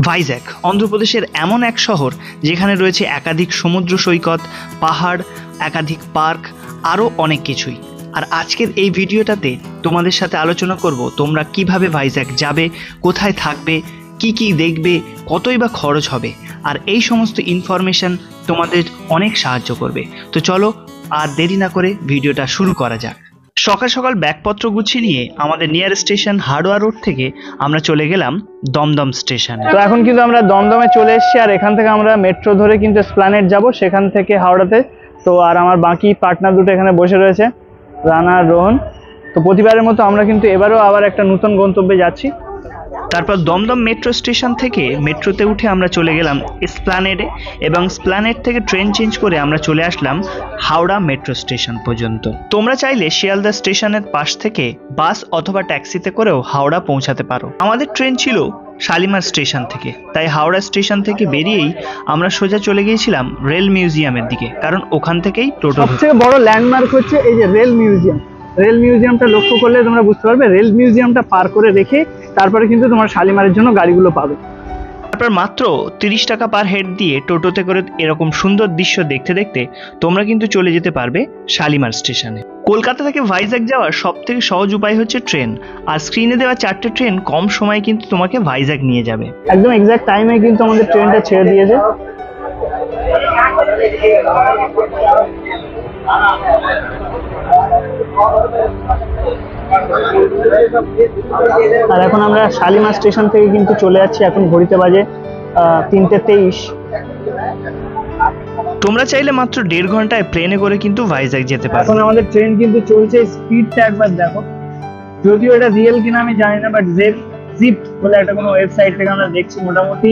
ভাইজ্যাক অন্ধ্রপ্রদেশের এমন এক শহর যেখানে রয়েছে একাধিক সমুদ্র সৈকত, পাহাড়, একাধিক পার্ক, আরও অনেক কিছুই। আর আজকের এই ভিডিওটাতে তোমাদের সাথে আলোচনা করব তোমরা কিভাবে ভাইজ্যাক যাবে, কোথায় থাকবে, কি কি দেখবে, কতই বা খরচ হবে। আর এই সমস্ত ইনফরমেশন তোমাদের অনেক সাহায্য করবে। তো চলো আর দেরি না করে ভিডিওটা শুরু করা যাক। সকাল সকাল ব্যাগপত্র গুছিয়ে নিয়ে আমাদের নিয়ার স্টেশন হার্ডওয়ার রোড থেকে আমরা চলে গেলাম দমদম স্টেশনে। তো এখন কিন্তু আমরা দমদমে চলে এসেছি, আর এখান থেকে আমরা মেট্রো ধরে কিন্তু এসপ্ল্যানেড যাব, সেখান থেকে হাওড়াতে। তো আর আমার বাকি পার্টনার দুটো এখানে বসে রয়েছে, রানা আর রোহন। তো প্রতিবারের মতো আমরা কিন্তু এবারও আবার একটা নতুন গন্তব্যে যাচ্ছি। তারপর দমদম মেট্রো স্টেশন থেকে মেট্রোতে উঠে আমরা চলে গেলাম এসপ্ল্যানেডে, এবং এসপ্ল্যানেড থেকে ট্রেন চেঞ্জ করে আমরা চলে আসলাম হাওড়া মেট্রো স্টেশন পর্যন্ত। তোমরা চাইলে শিয়ালদা স্টেশনের পাশ থেকে বাস অথবা ট্যাক্সিতে করেও হাওড়া পৌঁছাতে পারো। আমাদের ট্রেন ছিল শালিমার স্টেশন থেকে, তাই হাওড়া স্টেশন থেকে বেরিয়েই আমরা সোজা চলে গিয়েছিলাম রেল মিউজিয়ামের দিকে, কারণ ওখান থেকেই টোটো। সবথেকে বড় ল্যান্ডমার্ক হচ্ছে এই যে রেল মিউজিয়াম। রেল মিউজিয়ামটা লক্ষ্য করলে তোমরা বুঝতে পারবে, রেল মিউজিয়ামটা পার করে রেখে তারপরে কিন্তু তোমার শালিমারের জন্য গাড়িগুলো পাবে। তারপর মাত্র 30 টাকা পার হেড দিয়ে টোটোতে করে এরকম সুন্দর দৃশ্য দেখতে দেখতে তোমরা কিন্তু চলে যেতে পারবে শালিমার স্টেশনে। কলকাতা থেকে ভাইজ্যাক যাওয়ার সব থেকে সহজ উপায় হচ্ছে ট্রেন, আর স্ক্রিনে দেওয়া 4টে ট্রেন কম সময়ে কিন্তু তোমাকে ভাইজ্যাক নিয়ে যাবে। একদম এক্সাক্ট টাইমে কিন্তু আমাদের ট্রেনটা ছেড়ে দিয়েছে। আর এখন আমরা শালিমার স্টেশন থেকে কিন্তু চলে যাচ্ছি, এখন ঘড়িতে বাজে 3:23। তোমরা চাইলে মাত্র 1.5 ঘন্টায় প্লেনে করে কিন্তু ভাইজ্যাক যেতে পারো। এখন আমাদের ট্রেন কিন্তু চলছে, স্পিডটা একবার দেখো। যদিও এটা রিয়েল কিনা আমি জানি না, বাট জিপ বলে একটা কোনো ওয়েবসাইট থেকে আমরা দেখছি মোটামুটি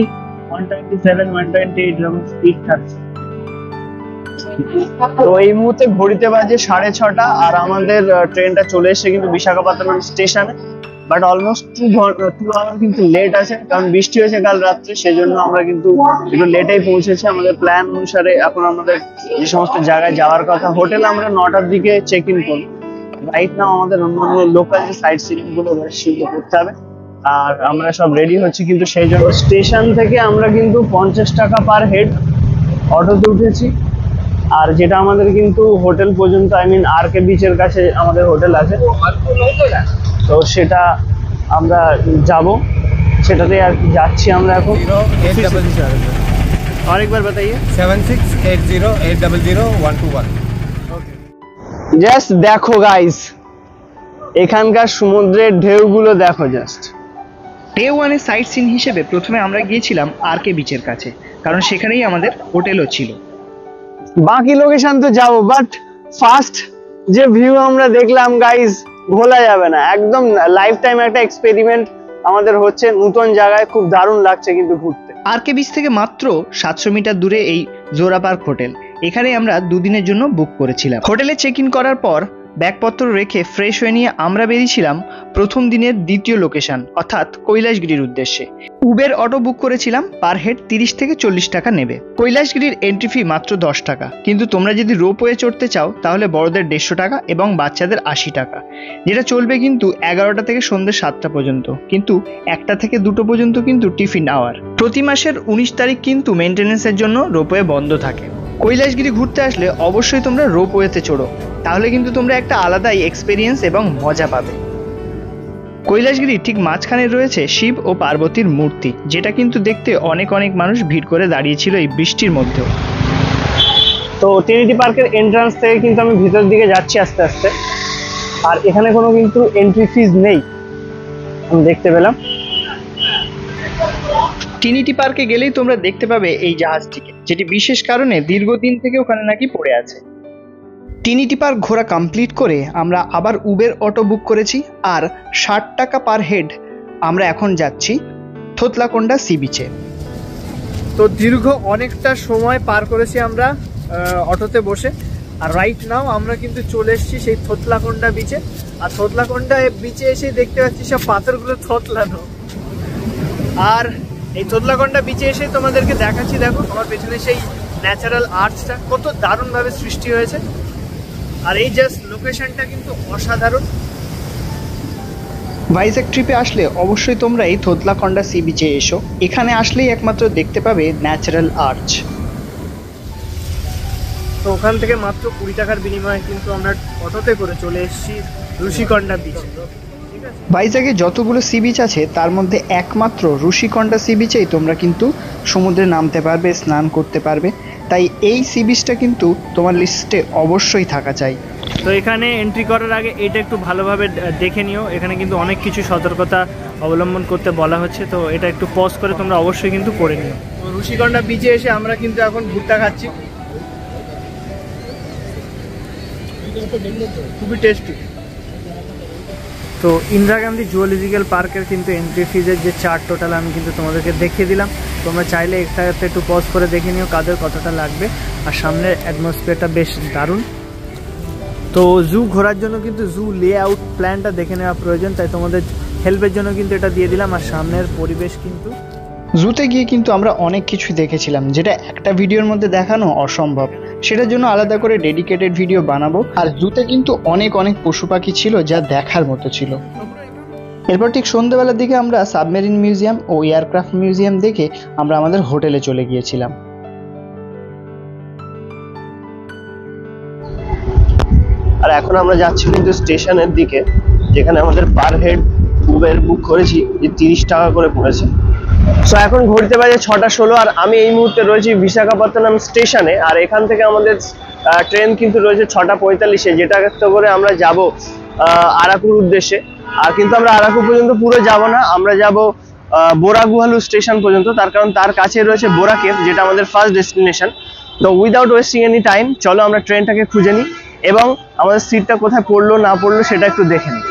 127 128 এরকম স্পিড থাকছে। তো এই মুহূর্তে ঘড়িতে বাজে 6:30, আর আমাদের ট্রেনটা চলে এসেছে কিন্তু বিশাখাপত্তনম স্টেশনে। বাট অলমোস্ট 2 আওয়ার কিন্তু লেট আছে, কারণ বৃষ্টি হয়েছে কাল রাত্রে, সেজন্য আমরা কিন্তু একটু লেটেই পৌঁছেছি। আমাদের প্ল্যান অনুসারে এখন আমাদের যে সমস্ত জায়গায় যাওয়ার কথা, হোটেল আমরা 9টার দিকে চেক ইন করব। রাইট নাও আমাদের অন্যান্য লোকাল যে সাইট সিইং গুলো সেগুলো করতে হবে, আর আমরা সব রেডি হচ্ছি। কিন্তু সেই জন্য স্টেশন থেকে আমরা কিন্তু 50 টাকা পার হেড অটোতে উঠেছি, আর যেটা আমাদের কিন্তু হোটেল পর্যন্ত, আই মিন আর.কে বিচের কাছে আমাদের হোটেল আছে, তো সেটা আমরা যাব, সেটাতে আর কি যাচ্ছি আমরা এখন। আরেকবার বাতাইয়ে 7680800121। জাস্ট দেখো গাইস, এখানকার সমুদ্রের ঢেউগুলো দেখো। জাস্ট ডে ওয়ানে সাইট সিন হিসেবে প্রথমে আমরা গিয়েছিলাম আর.কে বিচের কাছে, কারণ সেখানেই আমাদের হোটেলও ছিল। বাকি লোকেশন তো যাবো, বাট ফার্স্ট যে ভিউ আমরা দেখলাম গাইস, ভোলা যাবে না। একদম লাইফ টাইম একটা এক্সপেরিমেন্ট আমাদের হচ্ছে, নতুন জায়গায় খুব দারুণ লাগছে কিন্তু ঘুরতে। আর.কে বিচ থেকে মাত্র 700 মিটার দূরে এই জোড়া পার্ক হোটেল, এখানে আমরা 2 দিনের জন্য বুক করেছিলাম। হোটেলে চেক ইন করার পর ব্যাগপত্র রেখে ফ্রেশ হয়ে নিয়ে আমরা বেরিয়েছিলাম প্রথম দিনের দ্বিতীয় লোকেশন, অর্থাৎ কৈলাসগিরির উদ্দেশ্যে। উবের অটো বুক করেছিলাম, পার হেড 30 থেকে 40 টাকা নেবে। কৈলাসগিরির এন্ট্রি ফি মাত্র 10 টাকা, কিন্তু তোমরা যদি রোপওয়ে চড়তে চাও তাহলে বড়দের 150 টাকা এবং বাচ্চাদের 80 টাকা, যেটা চলবে কিন্তু 11টা থেকে সন্ধ্যে 7টা পর্যন্ত, কিন্তু 1টা থেকে 2টো পর্যন্ত কিন্তু টিফিন আওয়ার। প্রতি মাসের 19 তারিখ কিন্তু মেনটেন্যান্সের জন্য রোপওয়ে বন্ধ থাকে। কৈলাসগিরি ঘুরতে আসলে অবশ্যই তোমরা রোপওয়েতে চড়ো, তাহলে কিন্তু তোমরা একটা আলাদাই এক্সপিরিয়েন্স এবং মজা পাবে। কৈলাসগিরির ঠিক মাঝখানে রয়েছে শিব ও পার্বতীর মূর্তি, যেটা কিন্তু দেখতে অনেক মানুষ ভিড় করে দাঁড়িয়েছিল এই বৃষ্টির মধ্যেও। তো ট্রিনিটি পার্কের এন্ট্রান্স থেকে কিন্তু আমি ভিতর দিকে যাচ্ছি আস্তে আস্তে, আর এখানে কোনো কিন্তু এন্ট্রি ফিজ নেই আমি দেখতে পেলাম। ট্রিনিটি পার্কে গেলেই তোমরা দেখতে পাবে এই জাহাজটিকে, যেটি বিশেষ কারণে দীর্ঘদিন থেকে ওখানে নাকি পড়ে আছে। ট্রিনিটি পার্ক ঘোরা কমপ্লিট করে আমরা আবার উবের অটো বুক করেছি, আর 60 টাকা পার হেড আমরা এখন যাচ্ছি থোতলাকোন্ডা সি বিচে। তো দীর্ঘ অনেকটা সময় পার করেছি আমরা অটোতে বসে, আর রাইট নাও আমরা কিন্তু চলে এসেছি সেই থোতলাকোন্ডা বিচে। আর থোতলাকোন্ডা বিচে এসে দেখতে পাচ্ছি সব পাথরগুলো থোতলানো, আর এই থোতলাকোন্ডা বিচে এসে তোমাদেরকে দেখাচ্ছি, দেখো আমার পেছনে সেই ন্যাচারাল আর্টসটা কত দারুণভাবে সৃষ্টি হয়েছে। আর এই জাস্ট লোকেশনটা কিন্তু অসাধারণ। ভাইজ্যাক ট্রিপে আসলে অবশ্যই তোমরা এই থোতলাকন্ডা সি বিচে এসো। এখানে আসলেই একমাত্র দেখতে পাবে ন্যাচারাল আর্চ। তো ওখান থেকে মাত্র 20 টাকার বিনিময়ে কিন্তু আমরা অটোতে করে চলে এসেছি ঋষিকন্ডা বিচে। ভাইজ্যাগে যতগুলো সি বিচ আছে তার মধ্যে একমাত্র ঋষিকন্ডা সি বিচেই তোমরা কিন্তু সমুদ্রে নামতে পারবে, স্নান করতে পারবে। তাই এই সি বিচটা কিন্তু তোমার লিস্টে অবশ্যই থাকা চাই। তো এখানে এন্ট্রি করার আগে এটা একটু ভালোভাবে দেখে নিও, এখানে কিন্তু অনেক কিছু সতর্কতা অবলম্বন করতে বলা হচ্ছে, তো এটা একটু পজ করে তোমরা অবশ্যই কিন্তু করে নিও। তো ঋষিকন্ডা বিচে এসে আমরা কিন্তু এখন ভুট্টা খাচ্ছি, খুবই টেস্টি। তো ইন্দিরা গান্ধী জুওলজিক্যাল পার্কের কিন্তু এন্ট্রি ফিজের যে চার্ট টোটাল আমি কিন্তু তোমাদেরকে দেখিয়ে দিলাম। তোমরা চাইলে একটাতে একটু পজ করে দেখে নিও কাদের কতটা লাগবে। আর সামনের অ্যাটমসফিয়ারটা বেশ দারুণ। তো জু ঘোরার জন্য কিন্তু জু লেআউট প্ল্যানটা দেখে নেওয়া প্রয়োজন, তাই তোমাদের হেল্পের জন্য কিন্তু এটা দিয়ে দিলাম। আর সামনের পরিবেশ কিন্তু জুতে গিয়ে কিন্তু আমরা অনেক কিছুই দেখেছিলাম যেটা একটা ভিডিওর মধ্যে দেখানো অসম্ভব। সেটার জন্য আলাদা করে ডেডিকেটেড ভিডিও বানাবো। আর জুতে কিন্তু অনেক পশু পাখি ছিল যা দেখার মতো ছিল। এরপর ঠিক সন্ধ্যেবেলার দিকে আমরা সাবমেরিন মিউজিয়াম ও এয়ারক্রাফট মিউজিয়াম দেখে আমরা আমাদের হোটেলে চলে গিয়েছিলাম। আর এখন আমরা যাচ্ছি কিন্তু স্টেশনের দিকে, যেখানে আমাদের পার হেড উবের বুক করেছি যে 30 টাকা করে পড়েছে। সো এখন ঘড়িতে বাজে 6:16 আর আমি এই মুহূর্তে রয়েছি বিশাখাপত্তনম স্টেশনে। আর এখান থেকে আমাদের ট্রেন কিন্তু রয়েছে 6:45-এ, যেটা করে আমরা যাব আরাকুর উদ্দেশ্যে। আর কিন্তু আমরা আরাকু পর্যন্ত পুরো যাব না, আমরা যাব বোরাগুহালু স্টেশন পর্যন্ত। তার কারণ তার কাছে রয়েছে বোরা কেভ, যেটা আমাদের ফার্স্ট ডেস্টিনেশন। তো উইদাউট ওয়েস্টিং এনি টাইম চলো আমরা ট্রেনটাকে খুঁজে নিই এবং আমাদের সিটটা কোথায় পড়লো না পড়লো সেটা একটু দেখে নিই।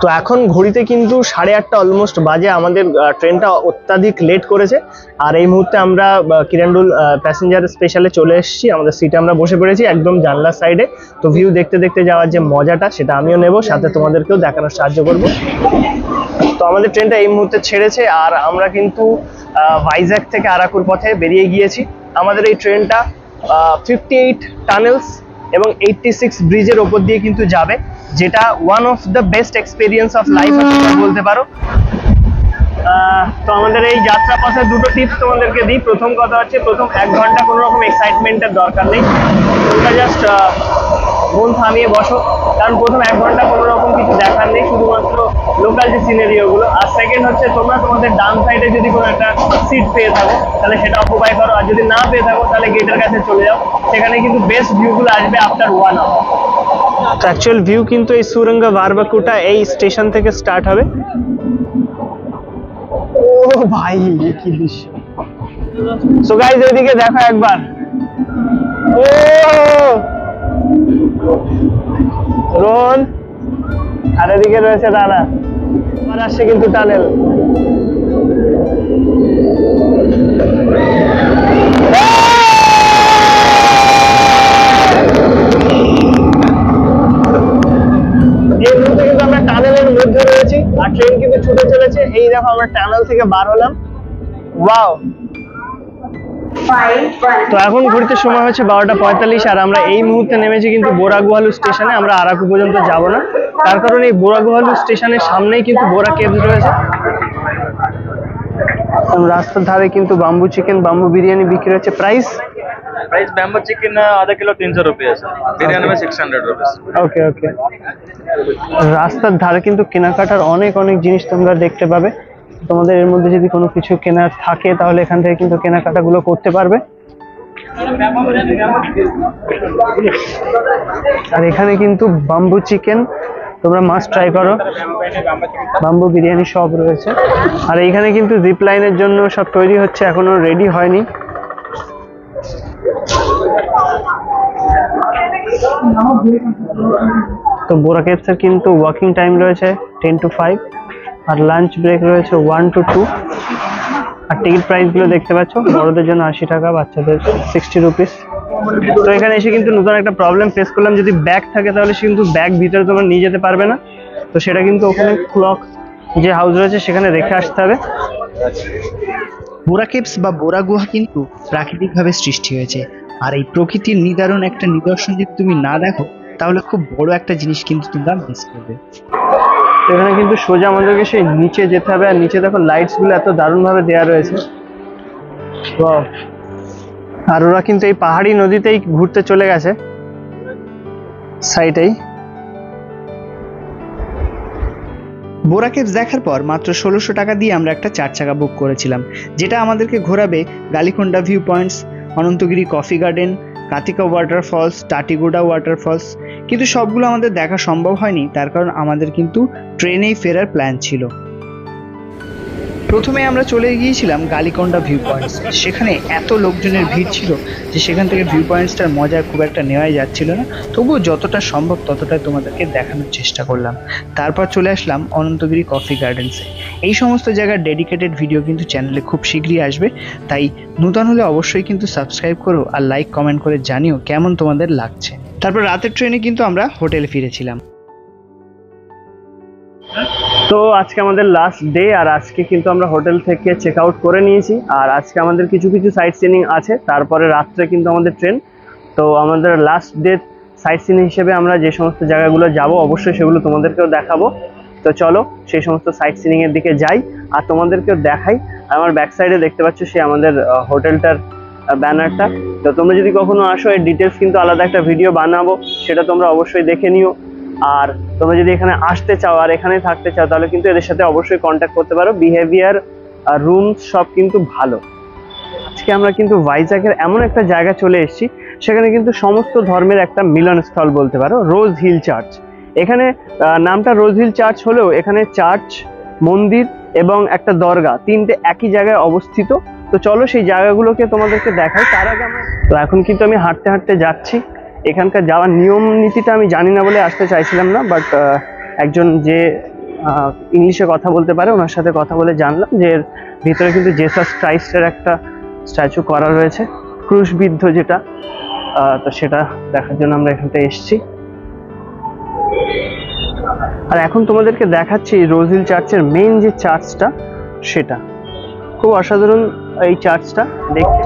তো এখন ঘড়িতে কিন্তু 8:30 অলমোস্ট বাজে। আমাদের ট্রেনটা অত্যাধিক লেট করেছে। আর এই মুহূর্তে আমরা কিরণডুল প্যাসেঞ্জার স্পেশালে চলে এসেছি। আমাদের সিটে আমরা বসে পড়েছি একদম জানলার সাইডে। তো ভিউ দেখতে দেখতে যাওয়ার যে মজাটা সেটা আমিও নেব, সাথে তোমাদেরকেও দেখানোর সাহায্য করব। তো আমাদের ট্রেনটা এই মুহূর্তে ছেড়েছে আর আমরা কিন্তু ভাইজ্যাক থেকে আরাকুর পথে বেরিয়ে গিয়েছি। আমাদের এই ট্রেনটা 58 টানেলস এবং 86 ব্রিজের ওপর দিয়ে কিন্তু যাবে, যেটা one of the best experience of life বলতে পারো। তো আমাদের এই যাত্রা পথে দুটো টিপস তোমাদেরকে দিই। প্রথম কথা হচ্ছে, প্রথম 1 ঘন্টা কোনো রকম এক্সাইটমেন্টের দরকার নেই, তোমরা জাস্ট মন থামিয়ে বসো, কারণ প্রথম 1 ঘন্টা কোনো রকম কিছু দেখার নেই, শুধুমাত্র লোকাল যে সিনারিওগুলো। আর সেকেন্ড হচ্ছে, তোমরা তোমাদের ডান সাইডে যদি কোনো একটা সিট পেয়ে থাকো তাহলে সেটা অকুপাই করো, আর যদি না পেয়ে থাকো তাহলে গেটের কাছে চলে যাও, সেখানে কিন্তু বেস্ট ভিউগুলো আসবে আফটার 1 আওয়ার। তো অ্যাকচুয়াল ভিউ কিন্তু এই সুরঙ্গা বারবাকুটা এই স্টেশন থেকে স্টার্ট হবে। ও ভাই কি দৃশ্য! সো গাইস এদিকে দেখো একবার, ও রোহন, আর এদিকে রয়েছে দাদা। আমার আসছে কিন্তু টানেল। এই মুহূর্তে কিন্তু আমরা টানেলের মধ্যে রয়েছি আর ট্রেন কিন্তু ছুটে চলেছে। এই দেখো আমরা টানেল থেকে বার হলাম। ওয়াও! তো এখন ঘুরতে সময় হচ্ছে 12:45 আর আমরা এই মুহূর্তে নেমেছি কিন্তু বোরাগুহালু স্টেশনে। আমরা আরাকু পর্যন্ত যাব না, তার কারণ এই বোরাগুহালু স্টেশনের সামনেই কিন্তু বোরা কেভস রয়েছে। রাস্তার ধারে কিন্তু বাম্বু চিকেন, বাম্বু বিরিয়ানি বিক্রি হচ্ছে। প্রাইস बैम्बू चिकन आधा किलो 300 रुपये है सर, बिरयानी में 600 रुपीज। ওকে ওকে। রাস্তার ধারে কিন্তু কেনাকাটার অনেক জিনিস তোমরা দেখতে পাবে। তোমাদের এর মধ্যে যদি কোনো কিছু কেনার থাকে তাহলে এখান থেকে কিন্তু কেনাকাটাগুলো করতে পারবে। আর এখানে কিন্তু বাম্বু চিকেন তোমরা মাস্ট ট্রাই করো, বাম্বু বিরিয়ানি সব রয়েছে। আর এইখানে কিন্তু জিপ লাইনের জন্য সব তৈরি হচ্ছে, এখনো রেডি হয়নি। তো বোরা কেভস এর কিন্তু ওয়াকিং টাইম রয়েছে 10 to 5 আর লাঞ্চ ব্রেক রয়েছে 1 to 2। আর টিকিট প্রাইস গুলো দেখতে পাচ্ছ, বড়দের জন্য 80 টাকা, বাচ্চাদের 60 রুপিস। তো এখানে এসে কিন্তু নতুন একটা প্রবলেম ফেস করলাম, যদি ব্যাগ থাকে তাহলে কিন্তু ব্যাগ ভিতরে তোমরা নিয়ে যেতে পারবে না। তো সেটা কিন্তু ওখানে ক্লক যে হাউস রয়েছে সেখানে রেখে আসতে হবে। বোরা কেভস বা বোরা গুহা কিন্তু প্রাকৃতিকভাবে সৃষ্টি হয়েছে। আর এই প্রকৃতির নিদারুণ একটা নিদর্শন যদি তুমি না দেখো তাহলে খুব বড় একটা জিনিস কিন্তু তোমরা মিস করবে। এখানে কিন্তু সোজা আমাদেরকে সেই নিচে যেতে হবে, আর নিচে দেখো লাইটস গুলো এত দারুণ ভাবে দেওয়া রয়েছে। আর ওরা কিন্তু এই পাহাড়ি নদীতেই ঘুরতে চলে গেছে সাইডেই। বোরা কেভস দেখার পর মাত্র 1600 টাকা দিয়ে আমরা একটা 4 চাকা বুক করেছিলাম, যেটা আমাদেরকে ঘোরাবে Galikonda view points, Ananthagiri coffee garden, কাতিকা waterfalls, টাটিগুডা waterfalls. কিন্তু সবগুলো আমাদের দেখা সম্ভব হয়নি, তার কারণ আমাদের কিন্তু ট্রেনেই ফেরার প্ল্যান ছিল। প্রথমে আমরা চলে গিয়েছিলাম গালিকোন্ডা ভিউ পয়েন্টস। সেখানে এত লোকজনের ভিড় ছিল যে সেখান থেকে ভিউ পয়েন্টসটার মজা খুব একটা নেওয়াই যাচ্ছিল না, তবুও যতটা সম্ভব ততটাই তোমাদেরকে দেখানোর চেষ্টা করলাম। তারপর চলে আসলাম অনন্তগিরি কফি গার্ডেন্সে। এই সমস্ত জায়গার ডেডিকেটেড ভিডিও কিন্তু চ্যানেলে খুব শীঘ্রই আসবে, তাই নতুন হলে অবশ্যই কিন্তু সাবস্ক্রাইব করো আর লাইক কমেন্ট করে জানিও কেমন তোমাদের লাগছে। তারপর রাতের ট্রেনে কিন্তু আমরা হোটেলে ফিরেছিলাম। তো আজকে আমাদের লাস্ট ডে, আর আজকে কিন্তু আমরা হোটেল থেকে চেক আউট করে নিয়েছি। আর আজকে আমাদের কিছু কিছু সাইট সিনিং আছে, তারপরে রাত্রে কিন্তু আমাদের ট্রেন। তো আমাদের লাস্ট ডে সাইট সিনিং হিসেবে আমরা যে সমস্ত জায়গাগুলো যাব অবশ্যই সেগুলো তোমাদেরকেও দেখাবো। তো চলো সেই সমস্ত সাইট সিনিং এর দিকে যাই আর তোমাদেরকেও দেখাই। আমার ব্যাক সাইডে দেখতে পাচ্ছ সে আমাদের হোটেলটার ব্যানারটা। তো তোমরা যদি কখনো আসো এর ডিটেলস কিন্তু আলাদা একটা ভিডিও বানাবো, সেটা তোমরা অবশ্যই দেখে নিও। আর তোমরা যদি এখানে আসতে চাও আর এখানে থাকতে চাও তাহলে কিন্তু এদের সাথে অবশ্যই কন্ট্যাক্ট করতে পারো। বিহেভিয়ার, রুমস সব কিন্তু ভালো। আজকে আমরা কিন্তু ভাইজ্যাগের এমন একটা জায়গা চলে এসেছি, সেখানে কিন্তু সমস্ত ধর্মের একটা মিলনস্থল বলতে পারো, রোজ হিল চার্চ। এখানে নামটা রোজ হিল চার্চ হলেও এখানে চার্চ, মন্দির এবং একটা দরগা, তিনটে একই জায়গায় অবস্থিত। তো চলো সেই জায়গাগুলোকে তোমাদেরকে দেখাই। তার আগে তো এখন কিন্তু আমি হাঁটতে হাঁটতে যাচ্ছি। এখানকার যাওয়ার নিয়ম নীতিটা আমি জানি না বলে আসতে চাইছিলাম না, বাট একজন যে ইংলিশে কথা বলতে পারে ওনার সাথে কথা বলে জানলাম যে এর ভিতরে কিন্তু জেসাস ক্রাইস্টের একটা স্ট্যাচু করা রয়েছে, ক্রুশবিদ্ধ যেটা। তো সেটা দেখার জন্য আমরা এখানটা এসেছি। আর এখন তোমাদেরকে দেখাচ্ছি রোজ হিল চার্চের মেইন যে চার্চটা, সেটা খুব অসাধারণ এই চার্চটা দেখতে।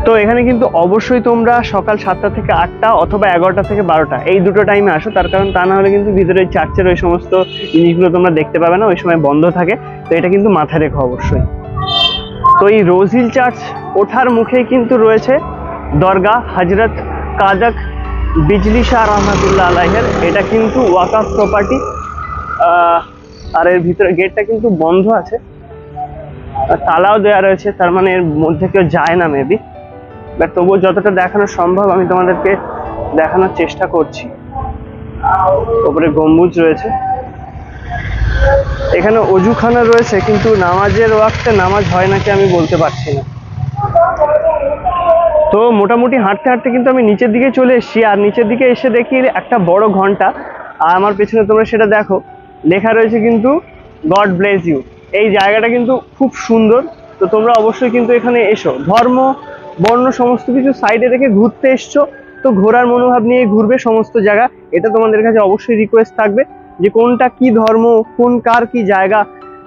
তো এখানে কিন্তু অবশ্যই তোমরা সকাল 7টা থেকে 8টা অথবা 11টা থেকে 12টা এই দুটো টাইমে আসো, তার কারণ তা না হলে কিন্তু ভিতরে চার্চের ওই সমস্ত জিনিসগুলো তোমরা দেখতে পাবে না, ওই সময় বন্ধ থাকে। তো এটা কিন্তু মাথায় রেখো অবশ্যই। তো এই রোজ হিল চার্চ ওঠার মুখেই কিন্তু রয়েছে দরগা হজরত কাদক বিজলি শাহ রহমাতুল্লাহ আলাইহের। এটা কিন্তু ওয়াকফ প্রপার্টি, আর এর ভিতরে গেটটা কিন্তু বন্ধ আছে, তালাও দেওয়া রয়েছে, তার মানে এর মধ্যে কেউ যায় না মেবি, বাট তবুও যতটা দেখানো সম্ভব আমি তোমাদেরকে দেখানোর চেষ্টা করছি। উপরে গম্বুজ রয়েছে, এখানে অজুখানা রয়েছে, কিন্তু নামাজের ওয়াক্তে নামাজ হয় নাকি আমি বলতে পারছি না। তো মোটামুটি হাঁটতে হাঁটতে কিন্তু আমি নিচের দিকে চলে এসেছি, আর নিচের দিকে এসে দেখি একটা বড় ঘন্টা, আর আমার পেছনে তোমরা সেটা দেখো, লেখা রয়েছে কিন্তু গড ব্লেস ইউ। এই জায়গাটা কিন্তু খুব সুন্দর। তো তোমরা অবশ্যই কিন্তু এখানে এসো, ধর্ম বর্ণ সমস্ত কিছু সাইডে রেখে ঘুরতে এসছো, তো ঘোরার মনোভাব নিয়ে ঘুরবে সমস্ত জায়গা। এটা তোমাদের কাছে অবশ্যই রিকোয়েস্ট থাকবে যে কোনটা কি ধর্ম, কোন কার কি জায়গা,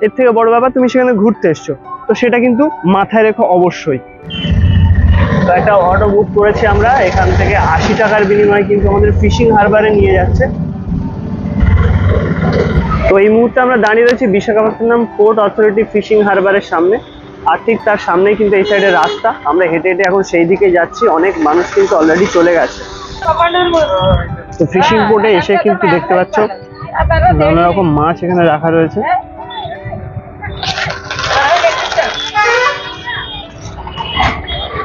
এর থেকে বড় ব্যাপার তুমি সেখানে ঘুরতে এসছো, তো সেটা কিন্তু মাথায় রেখো অবশ্যই। তো একটা অটো বুক করেছি আমরা, এখান থেকে 80 টাকার বিনিময়ে কিন্তু আমাদের ফিশিং হারবারে নিয়ে যাচ্ছে। তো এই মুহূর্তে আমরা দাঁড়িয়ে রয়েছি বিশাখাপত্তনম পোর্ট অথরিটি ফিশিং হারবারের সামনে, আর ঠিক তার সামনেই কিন্তু এই সাইডের রাস্তা। আমরা হেঁটে হেঁটে এখন সেই দিকে যাচ্ছি, অনেক মানুষ কিন্তু অলরেডি চলে গেছে। তো ফিশিং পোর্টে এসে কিন্তু দেখতে পাচ্ছ নানা রকম মাছ এখানে রাখা রয়েছে।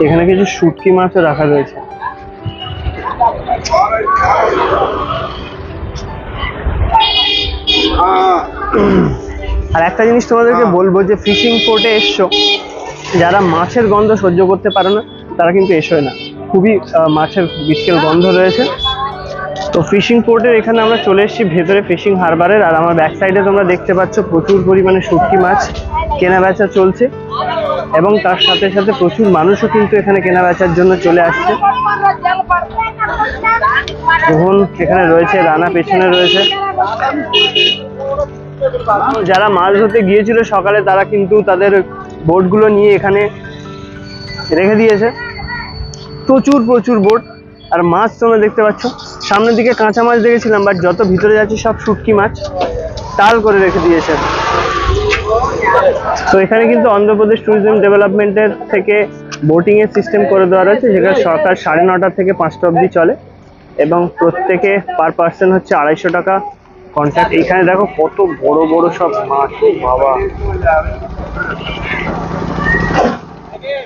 এখানে কিছু শুটকি মাছও রাখা রয়েছে। আর একটা জিনিস তোমাদেরকে বলবো যে ফিশিং পোর্টে এসছো, যারা মাছের গন্ধ সহ্য করতে পারো না তারা কিন্তু এসোয় না, খুবই মাছের বিশাল গন্ধ রয়েছে। তো ফিশিং পোর্টের এখানে আমরা চলে এসেছি ভেতরে ফিশিং হারবারের, আর আমার ব্যাক সাইডে তোমরা দেখতে পাচ্ছ প্রচুর পরিমাণে শুটকি মাছ কেনা বেচা চলছে, এবং তার সাথে সাথে প্রচুর মানুষও কিন্তু এখানে কেনা বেচার জন্য চলে আসছে। মোহন এখানে রয়েছে, রানা পেছনে রয়েছে। যারা মাছ ধরতে গিয়েছিল সকালে তারা কিন্তু তাদের বোটগুলো নিয়ে এখানে রেখে দিয়েছে, প্রচুর প্রচুর বোট। আর মাছ তোমরা দেখতে পাচ্ছ, সামনের দিকে কাঁচা মাছ দেখেছিলাম, বাট যত ভিতরে যাচ্ছি সব শুটকি মাছ। তাল করে রেখে দিয়েছে। তো এখানে কিন্তু অন্ধ্রপ্রদেশ ট্যুরিজম ডেভেলপমেন্টের থেকে বোটিং এর সিস্টেম করে দেওয়া রয়েছে, যেখানে সকাল 9:30 থেকে 5টা অবধি চলে এবং প্রত্যেকে পার পার্সন হচ্ছে 250 টাকা কন্ট্রাক্ট। এখানে দেখো কত বড় বড় সব মাছ, বাবা।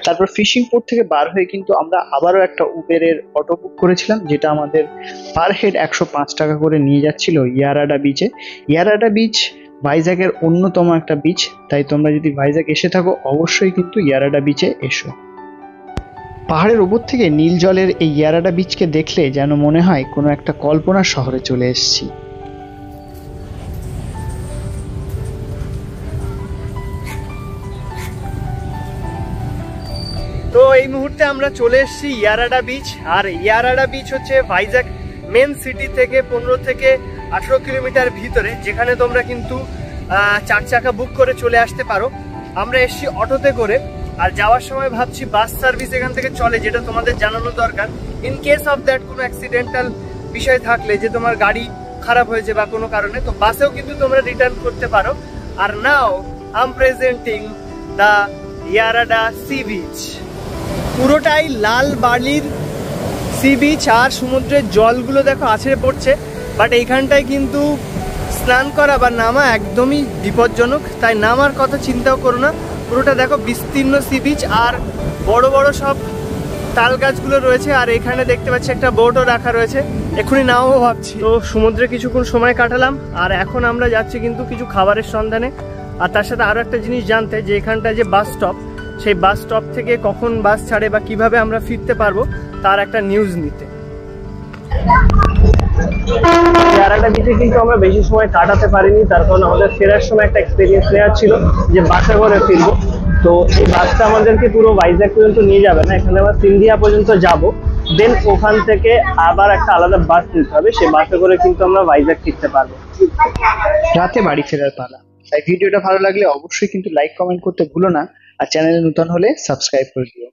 তারপর ফিশিং পোর্ট থেকে বার হয়ে কিন্তু আমরা আবারও একটা উবেরের অটো বুক করেছিলাম, যেটা আমাদের পার হেড 105 টাকা করে নিয়ে যাচ্ছিল ইয়ারাডা বিচে। ইয়ারাডা বিচ ভাইজ্যাগের অন্যতম একটা বিচ, তাই তোমরা যদি ভাইজ্যাগ এসে থাকো অবশ্যই কিন্তু ইয়ারাডা বিচে এসো। পাহাড়ের ওপর থেকে নীল জলের এই ইয়ারাডা বিচকে দেখলে যেন মনে হয় কোনো একটা কল্পনার শহরে চলে এসেছি। তো এই মুহূর্তে আমরা চলে এসেছি ইয়ারাডা বিচ। আর ইয়ারাডা বিচ হচ্ছে ভাইজ্যাগ মেন সিটি থেকে 15 থেকে 18 কিলোমিটার ভিতরে, যেখানে তোমরা কিন্তু 4 চাকা বুক করে চলে আসতে পারো। আমরা এসেছি অটোতে করে, আর যাওয়ার সময় ভাবছি বাস সার্ভিস এখান থেকে চলে, যেটা তোমাদের জানানো দরকার। ইন কেস অফ দ্যাট কোনো অ্যাক্সিডেন্টাল বিষয় থাকলে, যে তোমার গাড়ি খারাপ হয়েছে বা কোনো কারণে, তো বাসেও কিন্তু তোমরা রিটার্ন করতে পারো। আর now I am presenting the Yarada sea beach. পুরোটাই লাল বালির সি বিচ, আর সমুদ্রের জলগুলো দেখো আছড়ে পড়ছে। বাট এইখানটায় কিন্তু স্নান করা বা নামা একদমই বিপজ্জনক, তাই নামার কথা চিন্তাও করো না। পুরোটা দেখো বিস্তীর্ণ সি বিচ, আর বড় বড় সব তাল গাছগুলো রয়েছে। আর এখানে দেখতে পাচ্ছি একটা বোটও রাখা রয়েছে, এক্ষুনি নামও ভাবছি। তো সমুদ্রে কিছুক্ষণ সময় কাটালাম, আর এখন আমরা যাচ্ছি কিন্তু কিছু খাবারের সন্ধানে। আর তার সাথে আরও একটা জিনিস জানতে, যে এখানটা যে বাস স্টপ, সেই বাস স্টপ থেকে কখন বাস ছাড়ে বা কিভাবে আমরা ফিরতে পারবো তার একটা নিউজ নিতে। ইয়ারাডা বিচে কিন্তু আমরা বেশি সময় কাটাতে পারিনি, তার কারণ আমাদের ফেরার সময় একটা এক্সপিরিয়েন্স নেওয়ার ছিল যে বাসে করে ফিরবো। তো এই বাসটা আমাদেরকে পুরো ভাইজ্যাগ পর্যন্ত নিয়ে যাবে না, এখানে আমরা সিন্ধিয়া পর্যন্ত যাব, দেন ওখান থেকে আবার একটা আলাদা বাস নিতে হবে, সেই বাসে করে কিন্তু আমরা ভাইজ্যাগ ফিরতে পারবো। রাতে বাড়ি ফেরার পালা। তাই ভিডিওটা ভালো লাগলে অবশ্যই কিন্তু লাইক কমেন্ট করতে ভুলো না, আর চ্যানেলে নতুন হলে সাবস্ক্রাইব করে দিও।